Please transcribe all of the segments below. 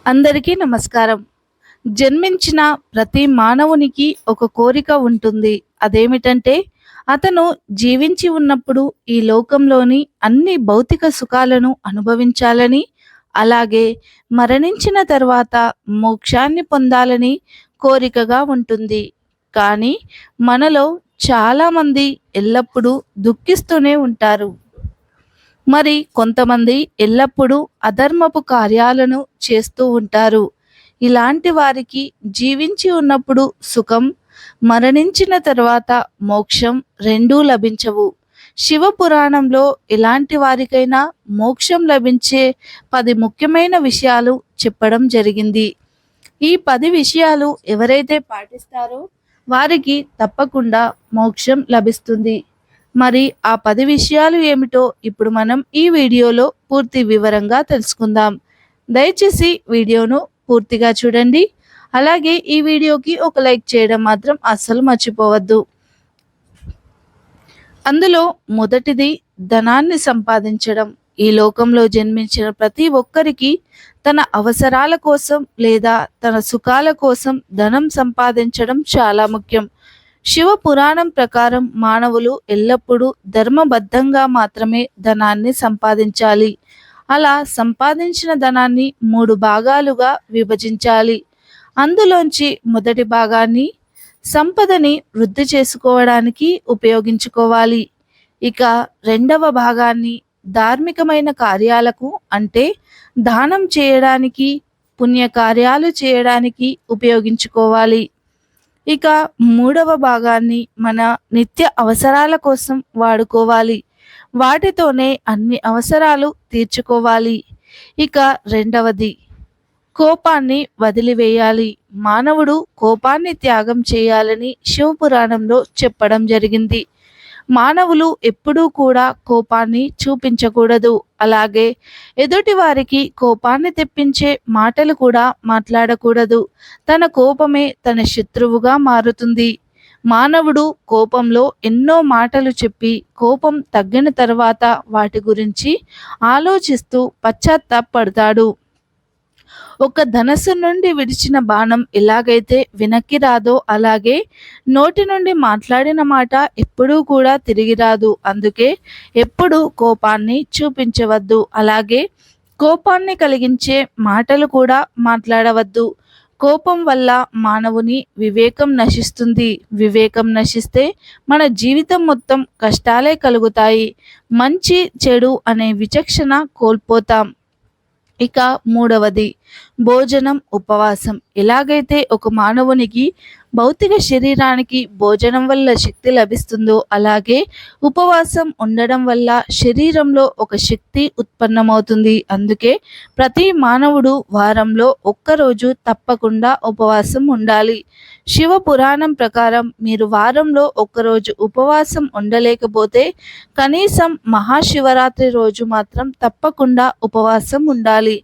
అందరికీ నమస్కారం. జన్మించిన ప్రతి మానవునికి ఒక కోరిక ఉంటుంది. అదేమిటంటే అతను జీవించి ఉన్నప్పుడు ఈ లోకంలోని అన్ని భౌతిక సుఖాలను అనుభవించాలని, అలాగే మరణించిన తర్వాత మోక్షాన్ని పొందాలని కోరికగా ఉంటుంది. కానీ మనలో చాలామంది ఎల్లప్పుడూ దుఃఖిస్తూనే ఉంటారు. మరి కొంతమంది ఎల్లప్పుడూ అధర్మపు కార్యాలను చేస్తూ ఉంటారు. ఇలాంటి వారికి జీవించి ఉన్నప్పుడు సుఖం, మరణించిన తర్వాత మోక్షం రెండూ లభించవు. శివ పురాణంలో ఎలాంటి వారికైనా మోక్షం లభించే 10 ముఖ్యమైన విషయాలు చెప్పడం జరిగింది. ఈ 10 విషయాలు ఎవరైతే పాటిస్తారో వారికి తప్పకుండా మోక్షం లభిస్తుంది. మరి ఆ 10 విషయాలు ఏమిటో ఇప్పుడు మనం ఈ వీడియోలో పూర్తి వివరంగా తెలుసుకుందాం. దయచేసి వీడియోను పూర్తిగా చూడండి. అలాగే ఈ వీడియోకి ఒక లైక్ చేయడం మాత్రం అస్సలు మర్చిపోవద్దు. అందులో మొదటిది ధనాన్ని సంపాదించడం. ఈ లోకంలో జన్మించిన ప్రతి ఒక్కరికి తన అవసరాల కోసం లేదా తన సుఖాల కోసం ధనం సంపాదించడం చాలా ముఖ్యం. శివ పురాణం ప్రకారం మానవులు ఎల్లప్పుడూ ధర్మబద్ధంగా మాత్రమే ధనాన్ని సంపాదించాలి. అలా సంపాదించిన ధనాన్ని 3 భాగాలుగా విభజించాలి. అందులోంచి మొదటి భాగాన్ని సంపదని వృద్ధి చేసుకోవడానికి ఉపయోగించుకోవాలి. ఇక రెండవ భాగాన్ని ధార్మికమైన కార్యాలకు అంటే దానం చేయడానికి, పుణ్యకార్యాలు చేయడానికి ఉపయోగించుకోవాలి. ఇక మూడవ భాగాన్ని మన నిత్య అవసరాల కోసం వాడుకోవాలి. వాటితోనే అన్ని అవసరాలు తీర్చుకోవాలి. ఇక రెండవది కోపాన్ని వదిలివేయాలి. మానవుడు కోపాన్ని త్యాగం చేయాలని శివపురాణంలో చెప్పడం జరిగింది. మానవులు ఎప్పుడూ కూడా కోపాన్ని చూపించకూడదు. అలాగే ఎదుటి వారికి కోపాన్ని తెప్పించే మాటలు కూడా మాట్లాడకూడదు. తన కోపమే తన శత్రువుగా మారుతుంది. మానవుడు కోపంలో ఎన్నో మాటలు చెప్పి కోపం తగ్గిన తర్వాత వాటి గురించి ఆలోచిస్తూ పశ్చాత్తాపడతాడు. ఒక ధనస్సు నుండి విడిచిన బాణం ఎలాగైతే వెనక్కి రాదో అలాగే నోటి నుండి మాట్లాడిన మాట ఎప్పుడూ కూడా తిరిగి రాదు. అందుకే ఎప్పుడూ కోపాన్ని చూపించవద్దు. అలాగే కోపాన్ని కలిగించే మాటలు కూడా మాట్లాడవద్దు. కోపం వల్ల మానవుని వివేకం నశిస్తుంది. వివేకం నశిస్తే మన జీవితం మొత్తం కష్టాలే కలుగుతాయి. మంచి చెడు అనే విచక్షణ కోల్పోతాం. ఇక మూడవది భోజనం, ఉపవాసం. ఎలాగైతే ఒక మానవునికి భౌతిక శరీరానికి భోజనం వల్ల శక్తి లభిస్తుందో అలాగే ఉపవాసం ఉండడం వల్ల శరీరంలో ఒక శక్తి ఉత్పన్నమవుతుంది. అందుకే ప్రతి మానవుడు వారంలో ఒక్కరోజు తప్పకుండా ఉపవాసం ఉండాలి. శివ పురాణం ప్రకారం మీరు వారంలో ఒక్కరోజు ఉపవాసం ఉండలేకపోతే కనీసం మహాశివరాత్రి రోజు మాత్రం తప్పకుండా ఉపవాసం ఉండాలి.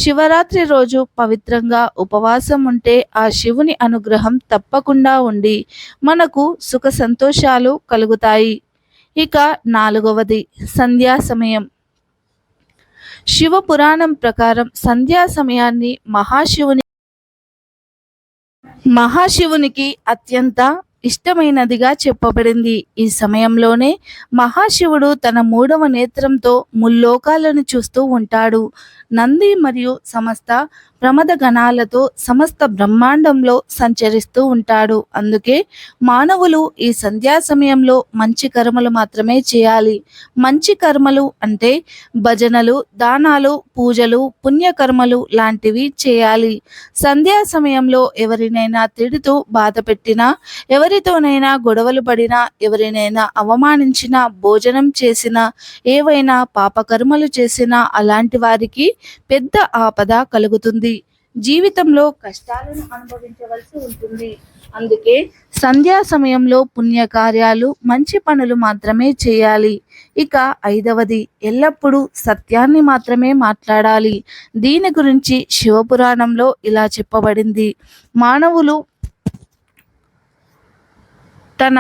శివరాత్రి రోజు పవిత్రంగా ఉపవాసం ఉంటే ఆ శివుని అనుగ్రహం తప్పకుండా ఉండి మనకు సుఖ సంతోషాలు కలుగుతాయి. ఇక నాలుగవది సంధ్యా సమయం. శివ పురాణం ప్రకారం సంధ్యా సమయాన్ని మహాశివునికి అత్యంత ఇష్టమైనదిగా చెప్పబడింది. ఈ సమయంలోనే మహాశివుడు తన 3వ నేత్రంతో ముల్లోకాలను చూస్తూ ఉంటాడు. నంది మరియు సమస్త ప్రమద గణాలతో సమస్త బ్రహ్మాండంలో సంచరిస్తూ ఉంటాడు. అందుకే మానవులు ఈ సంధ్యా సమయంలో మంచి కర్మలు మాత్రమే చేయాలి. మంచి కర్మలు అంటే భజనలు, దానాలు, పూజలు, పుణ్యకర్మలు లాంటివి చేయాలి. సంధ్యా సమయంలో ఎవరినైనా తిడుతూ బాధ పెట్టినా, ఎవరితోనైనా గొడవలు పడినా, ఎవరినైనా అవమానించినా, భోజనం చేసినా, ఏవైనా పాపకర్మలు చేసినా అలాంటి వారికి పెద్ద ఆపద కలుగుతుంది. జీవితంలో కష్టాలను అనుభవించవలసి ఉంటుంది. అందుకే సంధ్యా సమయంలో పుణ్యకార్యాలు, మంచి పనులు మాత్రమే చేయాలి. ఇక ఐదవది ఎల్లప్పుడూ సత్యాన్ని మాత్రమే మాట్లాడాలి. దీని గురించి శివపురాణంలో ఇలా చెప్పబడింది. మానవులు తన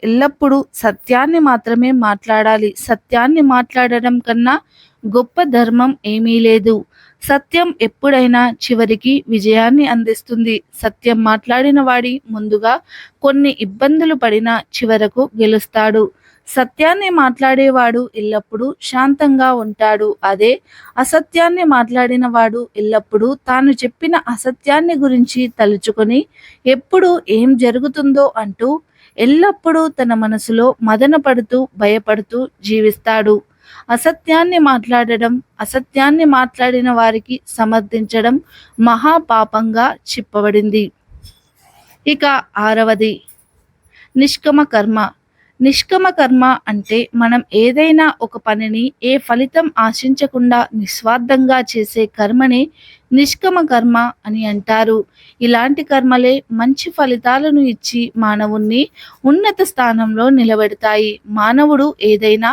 ఎల్లప్పుడూ సత్యాన్ని మాత్రమే మాట్లాడాలి. సత్యాన్ని మాట్లాడడం కన్నా గొప్ప ధర్మం ఏమీ లేదు. సత్యం ఎప్పుడైనా చివరికి విజయాన్ని అందిస్తుంది. సత్యం మాట్లాడిన వాడి ముందుగా కొన్ని ఇబ్బందులు పడినా చివరకు గెలుస్తాడు. సత్యాన్ని మాట్లాడేవాడు ఎల్లప్పుడూ శాంతంగా ఉంటాడు. అదే అసత్యాన్ని మాట్లాడిన వాడు ఎల్లప్పుడూ తాను చెప్పిన అసత్యాన్ని గురించి తలుచుకొని ఎప్పుడు ఏం జరుగుతుందో అంటూ ఎల్లప్పుడూ తన మనసులో మదనపడుతూ భయపడుతూ జీవిస్తాడు. అసత్యాన్ని మాట్లాడడం, అసత్యాన్ని మాట్లాడిన వారికి సమర్థించడం మహాపాపంగా చెప్పబడింది. ఇక 6వది నిష్కమ కర్మ. నిష్కమ కర్మ అంటే మనం ఏదైనా ఒక పనిని ఏ ఫలితం ఆశించకుండా నిస్వార్థంగా చేసే కర్మని నిష్కమ కర్మ అని అంటారు. ఇలాంటి కర్మలే మంచి ఫలితాలను ఇచ్చి మానవుణ్ణి ఉన్నత స్థానంలో నిలబెడతాయి. మానవుడు ఏదైనా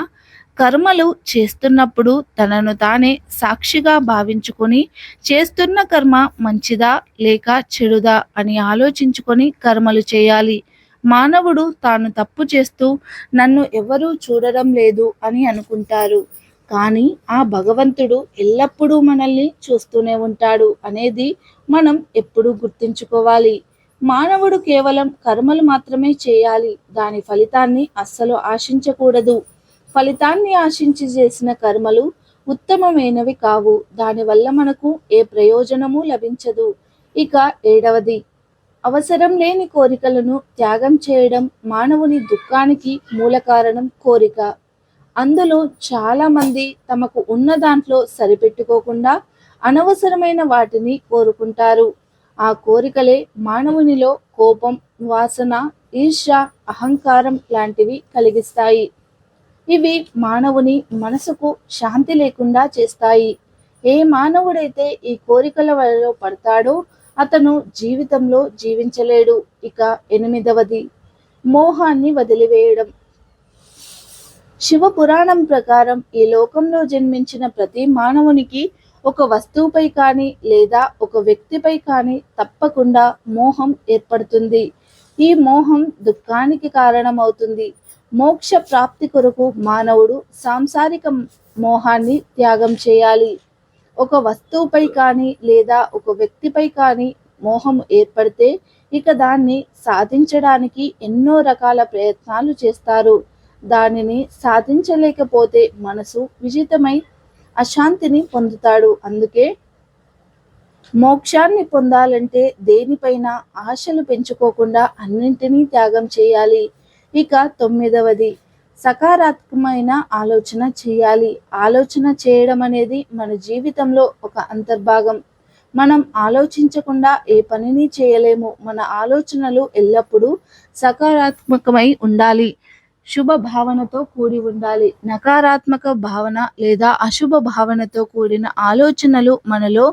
కర్మలు చేస్తున్నప్పుడు తనను తానే సాక్షిగా భావించుకొని చేస్తున్న కర్మ మంచిదా లేక చెడుదా అని ఆలోచించుకొని కర్మలు చేయాలి. మానవుడు తాను తప్పు చేస్తూ నన్ను ఎవరూ చూడడం లేదు అని అనుకుంటారు. కానీ ఆ భగవంతుడు ఎల్లప్పుడూ మనల్ని చూస్తూనే ఉంటాడు అనేది మనం ఎప్పుడూ గుర్తుంచుకోవాలి. మానవుడు కేవలం కర్మలు మాత్రమే చేయాలి. దాని ఫలితాన్ని అస్సలు ఆశించకూడదు. ఫలితాన్ని ఆశించి చేసిన కర్మలు ఉత్తమమైనవి కావు. దానివల్ల మనకు ఏ ప్రయోజనము లభించదు. ఇక 7వది అవసరం లేని కోరికలను త్యాగం చేయడం. మానవుని దుఃఖానికి మూల కారణం కోరిక. అందులో చాలామంది తమకు ఉన్న దాంట్లో సరిపెట్టుకోకుండా అనవసరమైన వాటిని కోరుకుంటారు. ఆ కోరికలే మానవునిలో కోపం, వాసన, ఈర్ష్య, అహంకారం లాంటివి కలిగిస్తాయి. ఇవి మానవుని మనసుకు శాంతి లేకుండా చేస్తాయి. ఏ మానవుడైతే ఈ కోరికల వలలో పడతాడో అతను జీవితంలో జీవించలేడు. ఇక 8వది మోహాన్ని వదిలివేయడం. శివ పురాణం ప్రకారం ఈ లోకంలో జన్మించిన ప్రతి మానవునికి ఒక వస్తువుపై కానీ లేదా ఒక వ్యక్తిపై కానీ తప్పకుండా మోహం ఏర్పడుతుంది. ఈ మోహం దుఃఖానికి కారణమవుతుంది. మోక్ష ప్రాప్తి కొరకు మానవుడు సాంసారిక మోహాన్ని త్యాగం చేయాలి. ఒక వస్తువుపై కానీ లేదా ఒక వ్యక్తిపై కానీ మోహం ఏర్పడితే ఇక దాన్ని సాధించడానికి ఎన్నో రకాల ప్రయత్నాలు చేస్తారు. దానిని సాధించలేకపోతే మనసు విజితమై అశాంతిని పొందుతాడు. అందుకే మోక్షాన్ని పొందాలంటే దేనిపైన ఆశలు పెంచుకోకుండా అన్నింటినీ త్యాగం చేయాలి. ఇక 9వది సకారాత్మకమైన ఆలోచన చేయాలి. ఆలోచన చేయడం అనేది మన జీవితంలో ఒక అంతర్భాగం. మనం ఆలోచించకుండా ఏ పనిని చేయలేము. మన ఆలోచనలు ఎల్లప్పుడూ సకారాత్మకమై ఉండాలి. శుభ భావనతో కూడి ఉండాలి. నకారాత్మక భావన లేదా అశుభ భావనతో కూడిన ఆలోచనలు మనలో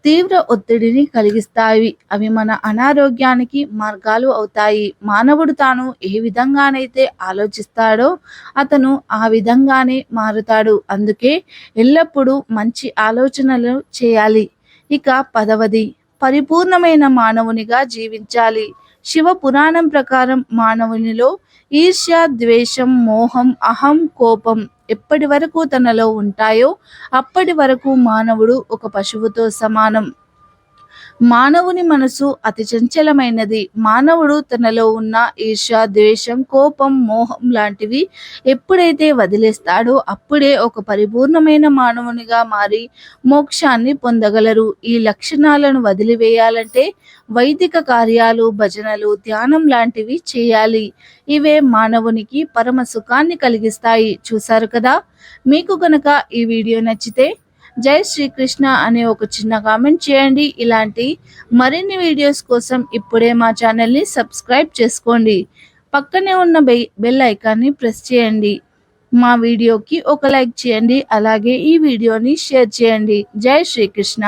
తీవ్ర ఒత్తిడిని కలిగిస్తాయి. అవి మన అనారోగ్యానికి మార్గాలు అవుతాయి. మానవుడు తాను ఏ విధంగానైతే ఆలోచిస్తాడో అతను ఆ విధంగానే మారుతాడు. అందుకే ఎల్లప్పుడూ మంచి ఆలోచనలు చేయాలి. ఇక 10వది పరిపూర్ణమైన మానవునిగా జీవించాలి. శివ పురాణం ప్రకారం మానవునిలో ఈర్ష్య, ద్వేషం, మోహం, అహం, కోపం ఎప్పటి వరకు తనలో ఉంటాయో అప్పటి వరకు మానవుడు ఒక పశువుతో సమానం. మానవుని మనసు అతి చంచలమైనది. మానవుడు తనలో ఉన్న ఈర్ష్య, ద్వేషం, కోపం, మోహం లాంటివి ఎప్పుడైతే వదిలేస్తాడో అప్పుడే ఒక పరిపూర్ణమైన మానవునిగా మారి మోక్షాన్ని పొందగలరు. ఈ లక్షణాలను వదిలివేయాలంటే వైదిక కార్యాలు, భజనలు, ధ్యానం లాంటివి చేయాలి. ఇవే మానవునికి పరమ సుఖాన్ని కలిగిస్తాయి. చూశారు కదా. మీకు కనుక ఈ వీడియో నచ్చితే జై శ్రీకృష్ణ అనే ఒక చిన్న కామెంట్ చేయండి. ఇలాంటి మరిన్ని వీడియోస్ కోసం ఇప్పుడే మా ఛానల్ని సబ్స్క్రైబ్ చేసుకోండి. పక్కనే ఉన్న బెల్ ఐకాన్ని ప్రెస్ చేయండి. మా వీడియోకి ఒక లైక్ చేయండి. అలాగే ఈ వీడియోని షేర్ చేయండి. జై శ్రీకృష్ణ.